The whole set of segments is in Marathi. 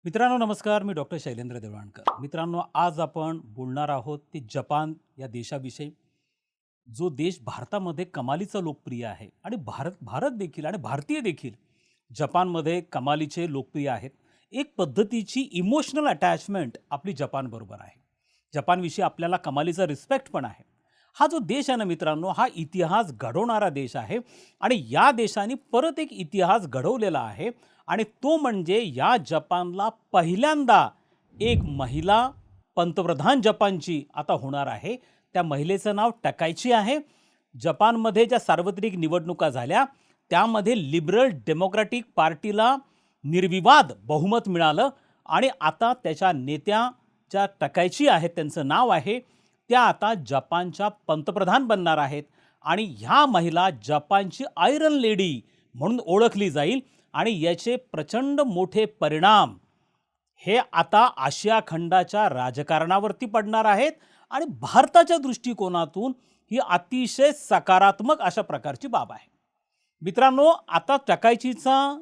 मित्रांनो नमस्कार. मी डॉक्टर शैलेंद्र देवळाणकर. मित्रांनो आज आपण बोलणार आहोत ते जपान या देशाविषयी. जो देश भारतामध्ये कमालीचा लोकप्रिय आहे आणि भारत भारत देखील आणि भारतीय देखील जपानमध्ये कमालीचे लोकप्रिय आहेत. एक पद्धतीची इमोशनल अटॅचमेंट आपली जपानबरोबर आहे. जपानविषयी आपल्याला कमालीचा रिस्पेक्ट पण आहे. हा जो देश आहे ना मित्रांनो, हा इतिहास घडवणारा देश आहे आणि या देशाने परत एक इतिहास घडवलेला आहे आणि तो म्हणजे या जपानला पहिल्यांदा एक महिला पंतप्रधान जपानची आता होणार आहे. त्या महिलेचं नाव टकाइची आहे. जपानमध्ये ज्या सार्वत्रिक निवडणुका झाल्या त्यामध्ये लिबरल डेमोक्रॅटिक पार्टीला निर्विवाद बहुमत मिळालं आणि आता त्याच्या नेत्या ज्या टकाइची आहेत त्यांचं नाव आहे, त्या आता जपानच्या पंतप्रधान बनणार आहेत आणि ह्या महिला जपानची आयरन लेडी म्हणून ओळखली जाईल आणि याचे प्रचंड मोठे परिणाम हे आता आशिया खंडाच्या राजकारणावरती पडणार आहेत आणि भारताच्या दृष्टिकोनातून ही अतिशय सकारात्मक अशा प्रकारची बाब आहे. मित्रांनो आता टकाइचीचा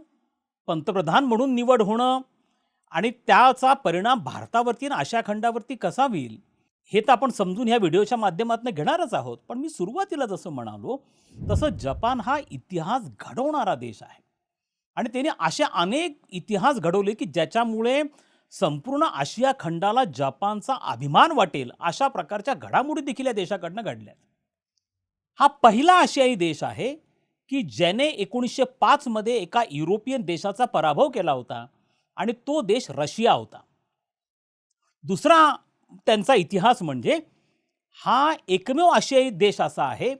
पंतप्रधान म्हणून निवड होणं आणि त्याचा परिणाम भारतावरती आणि आशिया खंडावरती कसा होईल हे तर आपण समजून ह्या व्हिडिओच्या माध्यमातून घेणारच आहोत. पण मी सुरुवातीला जसं म्हणालो तसं जपान हा इतिहास घडवणारा देश आहे आणि त्याने असे अनेक इतिहास घडवले की ज्याच्यामुळे संपूर्ण आशिया खंडाला जपानचा अभिमान वाटेल अशा प्रकारच्या घडामोडी देखील या देशाकडनं घडल्या. हा पहिला आशियाई देश आहे की ज्याने 1905 मध्ये एका युरोपियन देशाचा पराभव केला होता आणि तो देश रशिया होता. दुसरा त्यांचा इतिहास म्हणजे हा एकमेव आशियाई देश असा आहे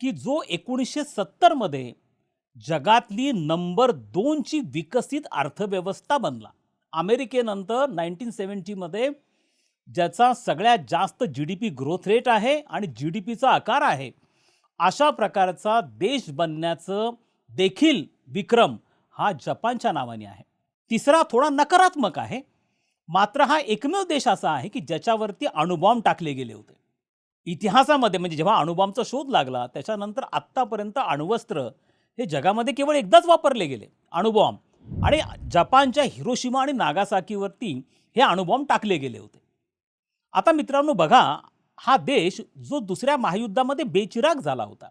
की जो 1970 मध्ये जगातली नंबर 2 ची विकसित अर्थव्यवस्था बनला. अमेरिकेनंतर 1970 मध्ये ज्याचा सगळ्यात जास्त जीडीपी ग्रोथ रेट आहे आणि जीडीपीचा आकार आहे अशा प्रकारचा देश बनण्याचं देखील विक्रम हा जपानच्या नावाने आहे. तिसरा थोडा नकारात्मक आहे. मात्र हा एकमेव देश असा आहे की ज्याच्यावरती अणुबॉम्ब टाकले गेले होते. इतिहासामध्ये म्हणजे जेव्हा अणुबॉम्बचा शोध लागला त्याच्यानंतर आत्तापर्यंत अणुवस्त्र हे जगामध्ये केवळ एकदाच वापरले गेले अणुबॉम्ब आणि जपानच्या हिरोशिमा आणि नागासाकीवरती हे अणुबॉम्ब टाकले गेले होते. आता मित्रांनो बघा, हा देश जो दुसऱ्या महायुद्धामध्ये बेचिराग झाला होता,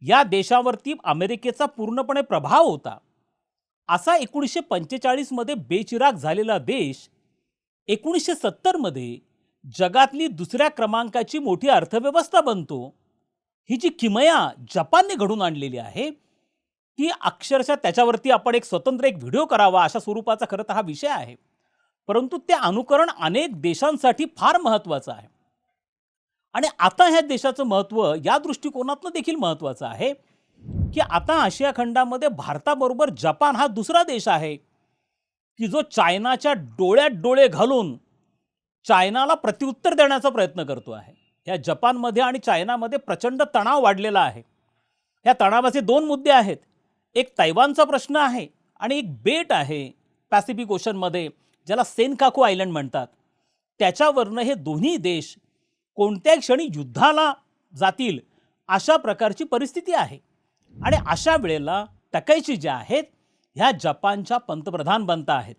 या देशावरती अमेरिकेचा पूर्णपणे प्रभाव होता. असा 1945 मध्ये बेचिराग झालेला देश 1970 मध्ये जगातली दुसऱ्या क्रमांकाची मोठी अर्थव्यवस्था बनतो. ही जी किमया जपानने घडून आणलेली आहे ती अक्षरशः त्याच्यावरती आपण एक स्वतंत्र व्हिडिओ करावा अशा स्वरूपाचा खरं तर हा विषय आहे. परंतु ते अनुकरण अनेक देशांसाठी फार महत्त्वाचं आहे आणि आता ह्या देशाचं महत्त्व या दृष्टिकोनातून देखील महत्त्वाचं आहे की आता आशिया खंडामध्ये भारताबरोबर जपान हा दुसरा देश आहे की जो चायनाच्या डोळ्यात डोळे घालून चायनाला प्रत्युत्तर देण्याचा प्रयत्न करतो आहे. या जपानमध्ये आणि चायनामध्ये प्रचंड तणाव वाढलेला आहे. या तणावाचे दोन मुद्दे आहेत. एक तैवानचा प्रश्न आहे आणि एक बेट आहे पॅसिफिक ओशनमध्ये ज्याला सेनकाकू आयलंड म्हणतात. त्याच्यावरनं हे दोन्ही देश कोणत्याही क्षणी युद्धाला जातील अशा प्रकारची परिस्थिती आहे आणि अशा वेळेला टकाइची ज्या आहेत ह्या जपानच्या पंतप्रधान बनता आहेत.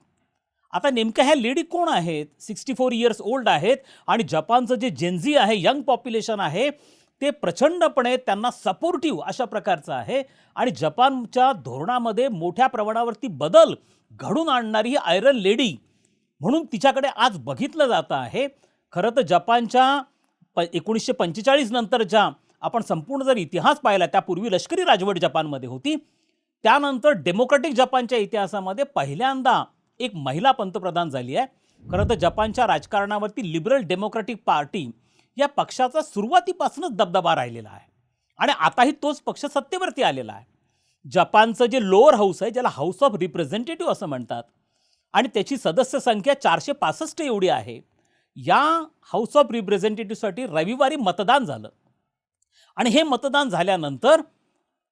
आता नेमक्या ह्या लेडी कोण आहेत? 64 इयर्स ओल्ड आहेत आणि जपानचं जे जेनझी आहे, यंग पॉप्युलेशन आहे, ते प्रचंडपणे त्यांना सपोर्टिव्ह अशा प्रकारचं आहे आणि जपानच्या धोरणामध्ये मोठ्या प्रमाणावरती बदल घडून आणणारी ही आयरन लेडी म्हणून तिच्याकडे आज बघितलं जातं आहे. खरं तर जपानच्या 1945 नंतरच्या आपण संपूर्ण जर इतिहास पाहिला त्यापूर्वी लष्करी राजवट जपानमध्ये होती. त्यानंतर डेमोक्रॅटिक जपानच्या इतिहासामध्ये पहिल्यांदा एक महिला पंतप्रधान झाली आहे. खरं तर जपानच्या राजकारणावरती लिबरल डेमोक्रॅटिक पार्टी या पक्षाचा सुरुवातीपासूनच दबदबा राहिलेला आहे आणि आताही तोच पक्ष सत्तेवरती आलेला आहे. जपानचं जे लोअर हाऊस आहे ज्याला हाऊस ऑफ रिप्रेझेंटेटिव्ह असं म्हणतात आणि त्याची सदस्य संख्या 465 एवढी आहे. या हाऊस ऑफ रिप्रेझेंटेटिव्हसाठी रविवारी मतदान झालं आणि हे मतदान झाल्यानंतर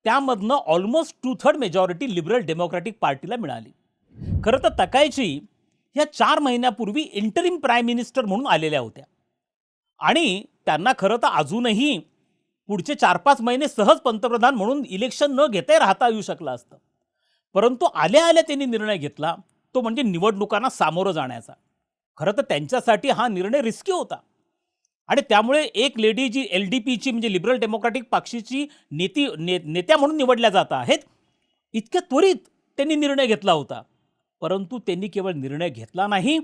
त्यामधनं ऑलमोस्ट 2/3 मेजॉरिटी लिबरल डेमोक्रॅटिक पार्टीला मिळाली. खरं तर टकाइची ह्या 4 महिन्यापूर्वी इंटरिम प्राईम मिनिस्टर म्हणून आलेल्या होत्या आणि त्यांना खरं तर अजूनही पुढचे 4-5 महिने सहज पंतप्रधान म्हणून इलेक्शन न घेता राहता येऊ शकलं असतं. परंतु आल्या आल्या त्यांनी निर्णय घेतला तो म्हणजे निवडणुकांना सामोरं जाण्याचा. खरं तर त्यांच्यासाठी हा निर्णय रिस्की होता आणि त्यामुळे एक लेडी जी LDPची म्हणजे लिबरल डेमोक्रॅटिक पक्षाची नेत्या म्हणून निवडल्या जात आहेत, इतक्या त्वरित त्यांनी निर्णय घेतला होता. परंतु त्यांनी केवळ निर्णय घेतला नाही,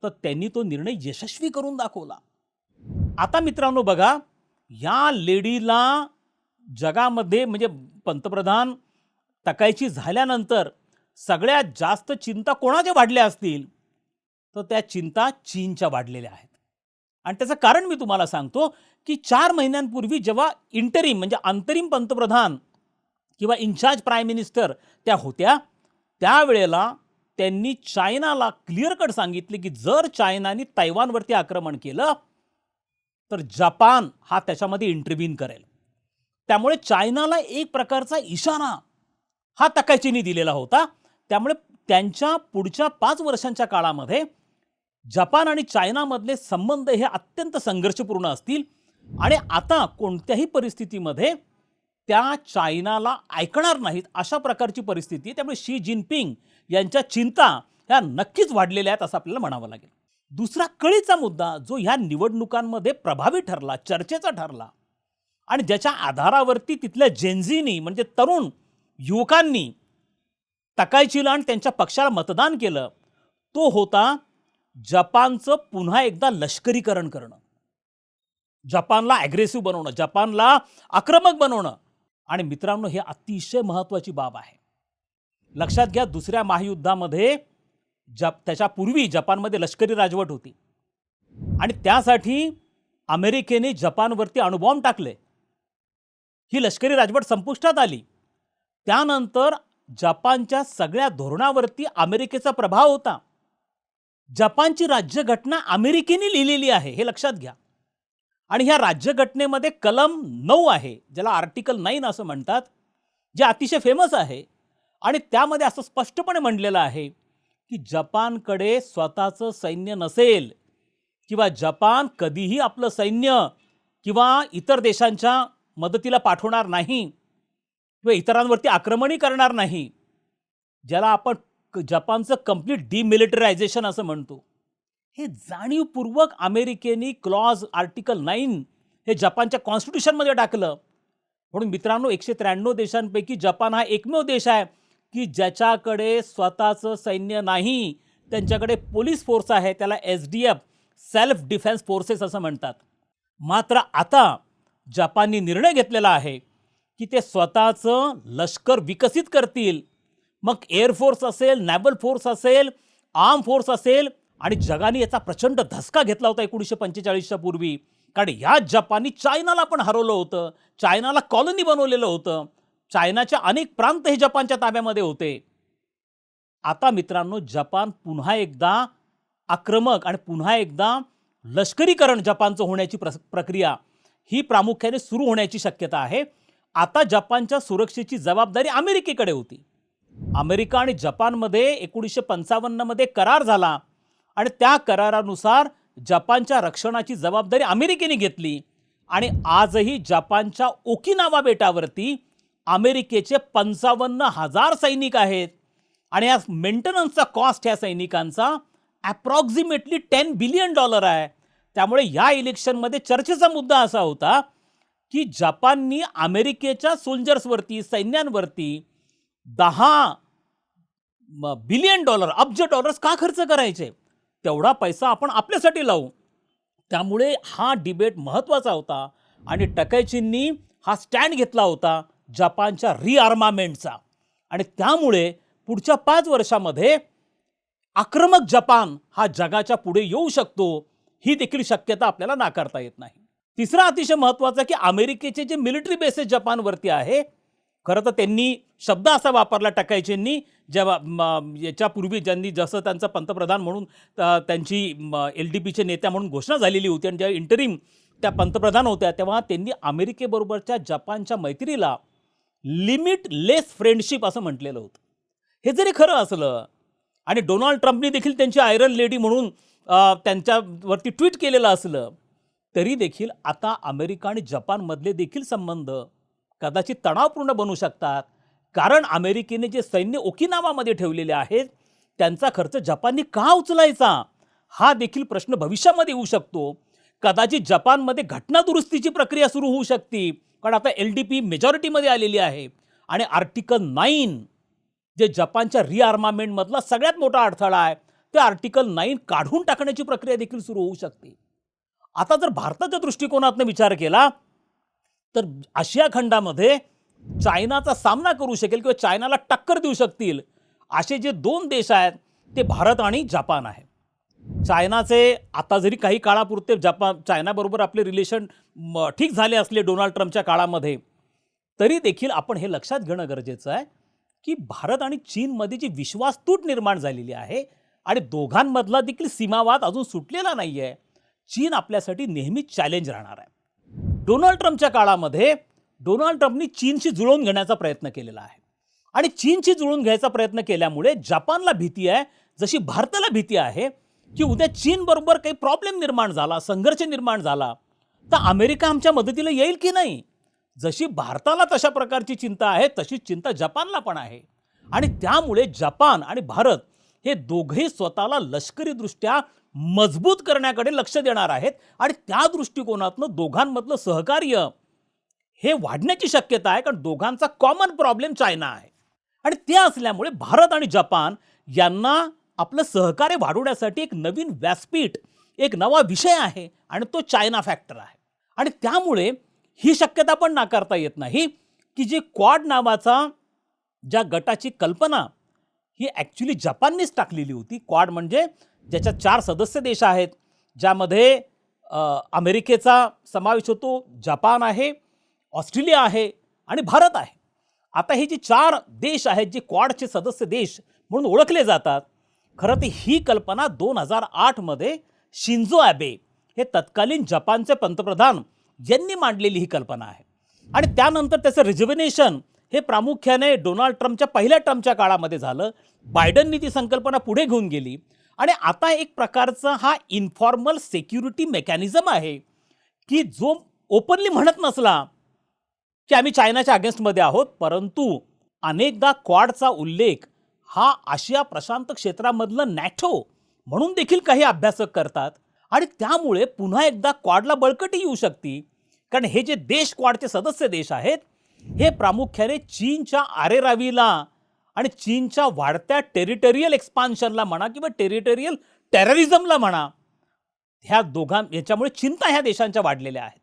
तर त्यांनी तो निर्णय यशस्वी करून दाखवला. आता मित्रांनो बघा, या लेडीला जगामध्ये म्हणजे पंतप्रधान तकायची झाल्यानंतर सगळ्यात जास्त चिंता कोणाच्या वाढल्या असतील, तर त्या चिंता चीनच्या वाढलेल्या आहेत. आणि त्याचं कारण मी तुम्हाला सांगतो, की 4 महिन्यांपूर्वी जेव्हा इंटरिम म्हणजे अंतरिम पंतप्रधान किंवा इन्चार्ज प्राईम मिनिस्टर त्या होत्या, त्यावेळेला त्यांनी चायनाला क्लिअर कट सांगितले, की जर चायनाने तैवानवरती आक्रमण केलं, तर जपान हा त्याच्यामध्ये इंटरव्हीन करेल. त्यामुळे चायनाला एक प्रकारचा इशारा हा तकायचीनी दिलेला होता. त्यामुळे त्यांच्या पुढच्या 5 वर्षांच्या काळामध्ये जपान आणि चायनामधले संबंध हे अत्यंत संघर्षपूर्ण असतील आणि आता कोणत्याही परिस्थितीमध्ये त्या चायनाला ऐकणार नाहीत अशा प्रकारची परिस्थिती आहे. त्यामुळे शी जिनपिंग यांच्या चिंता ह्या नक्कीच वाढलेल्या आहेत असं आपल्याला म्हणावं लागेल. दुसरा कळीचा मुद्दा जो ह्या निवडणुकांमध्ये प्रभावी ठरला, चर्चेचा ठरला आणि ज्याच्या आधारावरती तिथल्या जेनझीनी म्हणजे तरुण युवकांनी तकायचीला आणि त्यांच्या पक्षाला मतदान केलं, तो होता जपानचं पुन्हा एकदा लष्करीकरण करणं, जपानला ॲग्रेसिव्ह बनवणं, जपानला आक्रमक बनवणं. आणि मित्रांनो, हे अतिशय महत्त्वाची बाब आहे. लक्षात घ्या, दुसऱ्या महायुद्धामध्ये त्याच्यापूर्वी जपानमध्ये लष्करी राजवट होती आणि त्यासाठी अमेरिकेने जपानवरती अणुबॉम्ब टाकले. ही लष्करी राजवट संपुष्टात आली. त्यानंतर जपानच्या सगळ्या धोरणावरती अमेरिकेचा प्रभाव होता. जपानची राज्यघटना अमेरिकेने लिहिलेली आहे, हे लक्षात घ्या. आणि ह्या राज्यघटनेमध्ये कलम 9 आहे, ज्याला आर्टिकल 9 असं म्हणतात, जे अतिशय फेमस आहे. आणि त्यामध्ये असं स्पष्टपणे म्हटलेलं आहे की जपानकडे स्वतःचं सैन्य नसेल किंवा जपान कधीही आपलं सैन्य किंवा इतर देशांच्या मदतीला पाठवणार नाही किंवा इतरांवरती आक्रमणही करणार नाही, ज्याला आपण जपानचं कंप्लीट डिमिलिटरायझेशन असं म्हणतो. हे जाणीवपूर्वक अमेरिकेने क्लॉज आर्टिकल 9 हे जपानच्या कॉन्स्टिट्यूशनमध्ये टाकलं. म्हणून मित्रांनो, 193 देशांपैकी जपान हा एकमेव देश आहे की ज्याच्याकडे स्वतःचं सैन्य नाही, त्यांच्याकडे पोलीस फोर्स आहे, त्याला SDF सेल्फ डिफेन्स फोर्सेस असं म्हणतात. मात्र आता जपानने निर्णय घेतलेला आहे की ते स्वतःचं लष्कर विकसित करतील. मग एअरफोर्स असेल, नॅव्हल फोर्स असेल, आर्म फोर्स असेल. आणि जगाने याचा प्रचंड धसका घेतला होता 1945च्या पूर्वी, कारण या जपाननी चायनाला पण हरवलं होतं, चायनाला कॉलनी बनवलेलं होतं, चायनाच्या अनेक प्रांत हे जपानच्या ताब्यामध्ये होते. आता मित्रांनो, जपान पुन्हा एकदा आक्रमक आणि पुन्हा एकदा लष्करीकरण जपानचं होण्याची प्रक्रिया ही प्रामुख्याने सुरू होण्याची शक्यता आहे. आता जपानच्या सुरक्षेची जबाबदारी अमेरिकेकडे होती. अमेरिका आणि जपानमध्ये 1955 मध्ये करार झाला आणि त्या करारानुसार जपानच्या रक्षणाची जबाबदारी अमेरिकेने घेतली. आणि आजही जपानच्या ओकिनावा बेटावरती अमेरिकेचे 55,000 सैनिक आहेत आणि या मेंटेनन्सचा कॉस्ट ह्या सैनिकांचा अप्रॉक्सिमेटली $10 बिलियन आहे. त्यामुळे या इलेक्शनमध्ये चर्चेचा मुद्दा असा होता की जपाननी अमेरिकेच्या सोल्जर्सवरती, सैन्यांवरती $10 बिलियन अब्ज डॉलर्स का खर्च करायचे, तेवढा पैसा आपण आपल्यासाठी लावू. त्यामुळे हा डिबेट महत्त्वाचा होता आणि टकायचींनी हा स्टँड घेतला होता जपानच्या रिआर्मामेंटचा. आणि त्यामुळे पुढच्या 5 वर्षामध्ये आक्रमक जपान हा जगाच्या पुढे येऊ शकतो, ही देखील शक्यता आपल्याला नाकारता येत नाही. तिसरा अतिशय महत्त्वाचा की अमेरिकेचे जे मिलिटरी बेसेस जपानवरती आहे, खरं तर त्यांनी शब्द असा वापरला टकायचींनी, जेव्हा याच्यापूर्वी ज्यांनी जसं त्यांचा पंतप्रधान म्हणून त्यांची LDPचे नेत्या म्हणून घोषणा झालेली होती आणि जेव्हा इंटरिम त्या पंतप्रधान होत्या, तेव्हा त्यांनी अमेरिकेबरोबरच्या जपानच्या मैत्रीला लिमिटलेस फ्रेंडशिप असं म्हटलेलं होतं. हे जरी खरं असलं आणि डोनाल्ड ट्रम्पनी देखील त्यांची आयरन लेडी म्हणून त्यांच्यावरती ट्विट केलेलं असलं, तरी देखील आता अमेरिका आणि जपानमधले देखील संबंध कदाचित तणावपूर्ण बनू शकतात. कारण अमेरिकेने जे सैन्य ओकिनावामध्ये ठेवलेले आहेत त्यांचा खर्च जपानने का उचलायचा, हा देखील प्रश्न भविष्यामध्ये येऊ शकतो. कदाचित जपानमध्ये घटना दुरुस्तीची प्रक्रिया सुरू होऊ शकते, कारण आता LDP मेजॉरिटीमध्ये आलेली आहे आणि आर्टिकल 9 जे जपानच्या रिआर्मामेंटमधला सगळ्यात मोठा अडथळा आहे, ते आर्टिकल 9 काढून टाकण्याची प्रक्रिया देखील सुरू होऊ शकते. आता जर भारताच्या दृष्टिकोनातून विचार केला तर आशिया खंडामध्ये चायनाचा सामना करू शकेल किंवा चायनाला टक्कर देऊ शकतील असे जे 2 देश आहेत ते भारत आणि जपान आहे. चायनाचे आता जरी काही काळापुरते चायनाबरोबर आपले रिलेशन ठीक झाले असले डोनाल्ड ट्रम्पच्या काळामध्ये, तरी देखील आपण हे लक्षात घेणं गरजेचं आहे की भारत आणि चीनमध्ये जी विश्वासतूट निर्माण झालेली आहे आणि दोघांमधला देखील सीमावाद अजून सुटलेला नाही आहे. चीन आपल्यासाठी नेहमीच चॅलेंज राहणार आहे. डोनाल्ड ट्रम्पच्या काळामध्ये डोनाल्ड ट्रम्पनी चीनशी जुळवून घेण्याचा प्रयत्न केलेला आहे आणि चीनशी जुळवून घ्यायचा प्रयत्न केल्यामुळे जपानला भीती आहे, जशी भारताला भीती आहे की उद्या चीनबरोबर काही प्रॉब्लेम निर्माण झाला, संघर्ष निर्माण झाला तर अमेरिका आमच्या मदतीला येईल की नाही. जशी भारताला तशा प्रकारची चिंता आहे तशीच चिंता जपानला पण आहे आणि त्यामुळे जपान आणि भारत हे दोघेही स्वतःला लष्करीदृष्ट्या मजबूत करण्याकडे लक्ष देणार आहेत आणि त्या दृष्टिकोनातून दोघांमधलं सहकार्य हे वाढण्याची शक्यता आहे, कारण दोघांचा कॉमन प्रॉब्लेम चायना आहे आणि ते असल्यामुळे भारत आणि जपान यांना आपलं सहकार्य वाढवण्यासाठी एक नवीन व्यासपीठ, एक नवा विषय आहे आणि तो चायना फॅक्टर आहे. आणि त्यामुळे ही शक्यता पण नाकारता येत नाही की जे क्वाड नावाचा ज्या गटाची कल्पना ही ॲक्च्युली जपाननेच टाकलेली होती. क्वाड म्हणजे ज्याच्यात 4 सदस्य देश आहेत, ज्यामध्ये अमेरिकेचा समावेश होतो, जपान आहे, ऑस्ट्रेलिया आहे आणि भारत आहे. आता हे जे 4 देश आहेत जे क्वाडचे सदस्य देश म्हणून ओळखले जातात, खरं तर ही कल्पना 2008 मध्ये शिंझो ॲबे हे तत्कालीन जपानचे पंतप्रधान यांनी मांडलेली ही कल्पना आहे आणि त्यानंतर त्याचं रिजर्वेनेशन हे प्रामुख्याने डोनाल्ड ट्रम्पच्या पहिल्या टर्मच्या काळामध्ये झालं. बायडननी ती संकल्पना पुढे घेऊन गेली आणि आता एक प्रकारचा हा इन्फॉर्मल सिक्युरिटी मेकॅनिझम आहे की जो ओपनली म्हणत नसला की आम्ही चायनाच्या अगेन्स्टमध्ये आहोत, परंतु अनेकदा क्वाडचा उल्लेख हा आशिया प्रशांत क्षेत्रामधलं नॅटो म्हणून देखील काही अभ्यासक करतात आणि त्यामुळे पुन्हा एकदा क्वाडला बळकटी येऊ शकते, कारण हे जे देश क्वाडचे सदस्य देश आहेत हे प्रामुख्याने चीनच्या आरेरावीला आणि चीनच्या वाढत्या टेरिटोरियल एक्सपान्शनला म्हणा किंवा टेरिटोरियल टेररिझमला म्हणा, याच्यामुळे चिंता ह्या देशांच्या वाढलेल्या आहेत.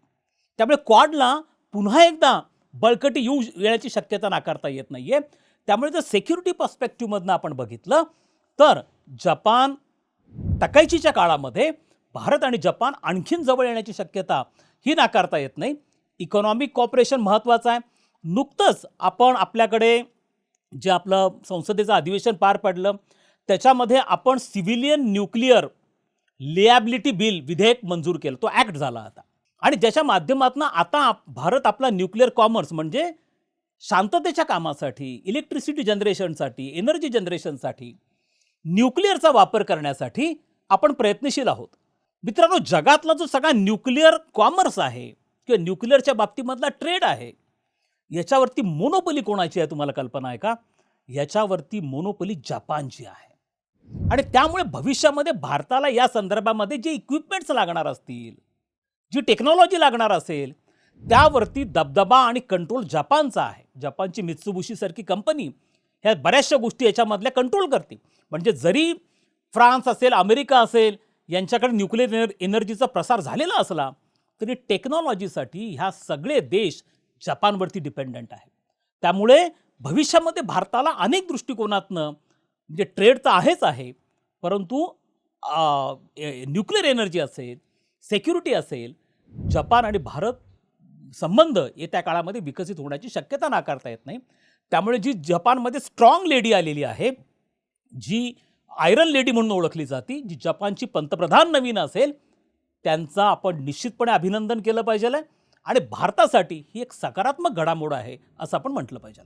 त्यामुळे क्वाडला पुन्हा एकदा बळकटी येण्याची शक्यता नाकारता येत नाहीये. त्यामुळे जर सिक्युरिटी पर्स्पेक्टिव्हमधनं आपण बघितलं तर जपान तकाईचीच्या काळामध्ये भारत आणि जपान आणखीन जवळ येण्याची शक्यता ही नाकारता येत नाही. इकॉनॉमिक कॉपरेशन महत्त्वाचं आहे. नुकतंच आपल्याकडे जे आपलं संसदेचं अधिवेशन पार पडलं त्याच्यामध्ये आपण सिव्हिलियन न्यूक्लिअर लिॲबिलिटी बिल विधेयक मंजूर केलं, तो ॲक्ट झाला आता आणि ज्याच्या माध्यमातून आता भारत आपला न्यूक्लिअर कॉमर्स म्हणजे शांततेच्या कामासाठी, इलेक्ट्रिसिटी जनरेशनसाठी, एनर्जी जनरेशनसाठी न्यूक्लिअरचा वापर करण्यासाठी आपण प्रयत्नशील आहोत. मित्रांनो, जगातला जो सगळा न्यूक्लिअर कॉमर्स आहे किंवा न्यूक्लिअरच्या बाबतीमधला ट्रेड आहे, याच्यावरती मोनोपोली कोणाची आहे तुम्हाला कल्पना आहे का? याच्यावरती मोनोपोली जपानची आहे आणि त्यामुळे भविष्यामध्ये भारताला या संदर्भामध्ये जे इक्विपमेंट्स लागणार असतील, जी टेक्नॉलॉजी लागणार असेल, त्यावरती दबदबा आणि कंट्रोल जपानचा आहे. जपानची मित्सुबिशी सारखी कंपनी ह्या बऱ्याचशा गोष्टी याच्यामधल्या कंट्रोल करते. म्हणजे जरी फ्रान्स असेल, अमेरिका असेल, यांच्याकडे न्यूक्लिअर एनर्जीचा प्रसार झालेला असला तरी टेक्नॉलॉजीसाठी ह्या सगळे देश जपानवरती डिपेंडंट आहे. त्यामुळे भविष्यामध्ये भारताला अनेक दृष्टिकोनातनं म्हणजे ट्रेड तर आहेच आहे, परंतु न्यूक्लिअर एनर्जी असेल, सिक्युरिटी असेल, जपान आणि भारत संबंध येत्या काळामध्ये विकसित होण्याची शक्यता नाकारता येत नाही. त्यामुळे जी जपानमध्ये स्ट्रॉंग लेडी आलेली आहे, जी आयरन लेडी म्हणून ओळखली जाते, जी जपानची पंतप्रधान नवीन असेल, त्यांचा आपण निश्चितपणे अभिनंदन केलं पाहिजे आणि भारतासाठी ही एक सकारात्मक घडामोड आहे असं आपण म्हटलं पाहिजे.